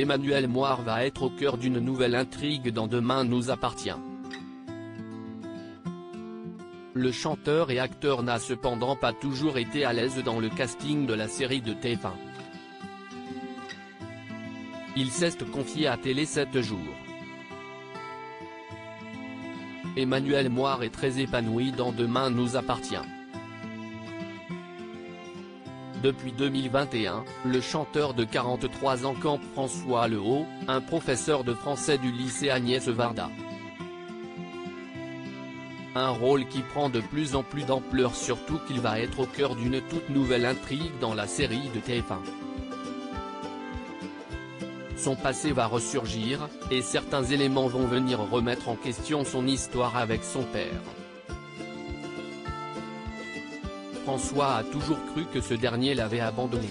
Emmanuel Moir va être au cœur d'une nouvelle intrigue dans Demain nous appartient. Le chanteur et acteur n'a cependant pas toujours été à l'aise dans le casting de la série de TF1. Il s'est confié à Télé 7 jours. Emmanuel Moir est très épanoui dans Demain nous appartient. Depuis 2021, le chanteur de 43 ans campe François Lehaut, un professeur de français du lycée Agnès Varda. Un rôle qui prend de plus en plus d'ampleur, surtout qu'il va être au cœur d'une toute nouvelle intrigue dans la série de TF1. Son passé va ressurgir, et certains éléments vont venir remettre en question son histoire avec son père. François a toujours cru que ce dernier l'avait abandonné.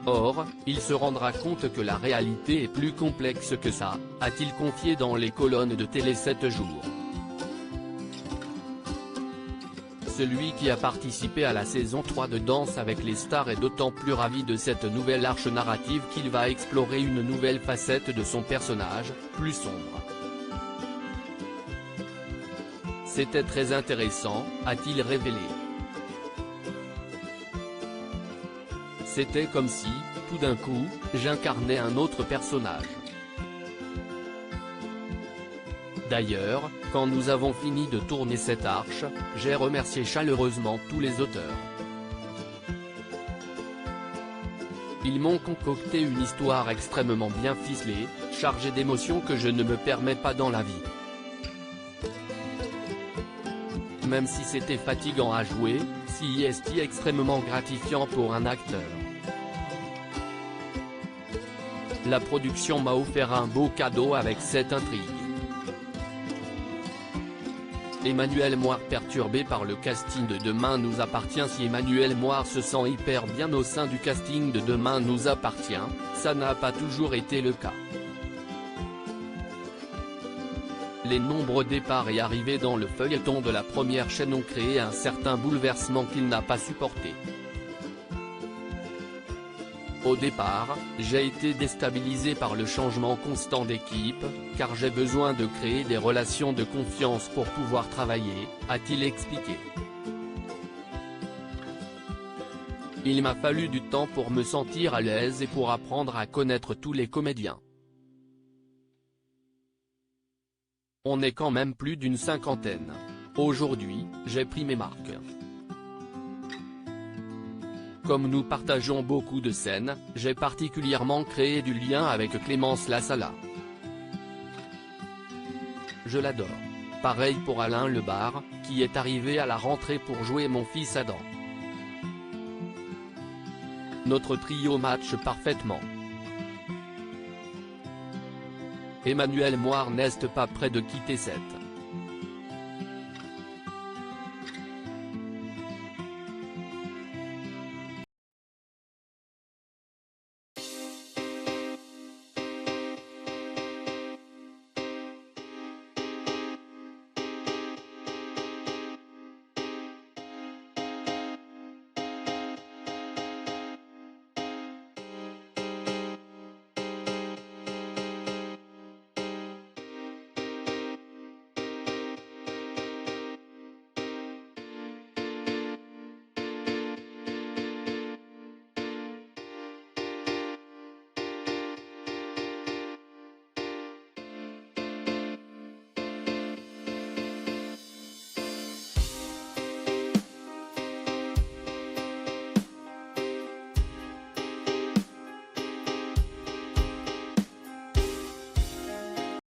Or, il se rendra compte que la réalité est plus complexe que ça, a-t-il confié dans les colonnes de Télé 7 jours. Celui qui a participé à la saison 3 de Danse avec les stars est d'autant plus ravi de cette nouvelle arche narrative qu'il va explorer une nouvelle facette de son personnage, plus sombre. C'était très intéressant, a-t-il révélé. C'était comme si, tout d'un coup, j'incarnais un autre personnage. D'ailleurs, quand nous avons fini de tourner cette arche, j'ai remercié chaleureusement tous les auteurs. Ils m'ont concocté une histoire extrêmement bien ficelée, chargée d'émotions que je ne me permets pas dans la vie. Même si c'était fatigant à jouer, c'est extrêmement gratifiant pour un acteur. La production m'a offert un beau cadeau avec cette intrigue. Emmanuel Moir perturbé par le casting de Demain nous appartient. Si Emmanuel Moir se sent hyper bien au sein du casting de Demain nous appartient, ça n'a pas toujours été le cas. Les nombreux départs et arrivées dans le feuilleton de la première chaîne ont créé un certain bouleversement qu'il n'a pas supporté. Au départ, j'ai été déstabilisé par le changement constant d'équipe, car j'ai besoin de créer des relations de confiance pour pouvoir travailler, a-t-il expliqué. Il m'a fallu du temps pour me sentir à l'aise et pour apprendre à connaître tous les comédiens. On est quand même plus d'une cinquantaine. Aujourd'hui, j'ai pris mes marques. Comme nous partageons beaucoup de scènes, j'ai particulièrement créé du lien avec Clémence Lassala. Je l'adore. Pareil pour Alain Lebar, qui est arrivé à la rentrée pour jouer mon fils Adam. Notre trio matche parfaitement. Emmanuel Moir n'est pas près de quitter cette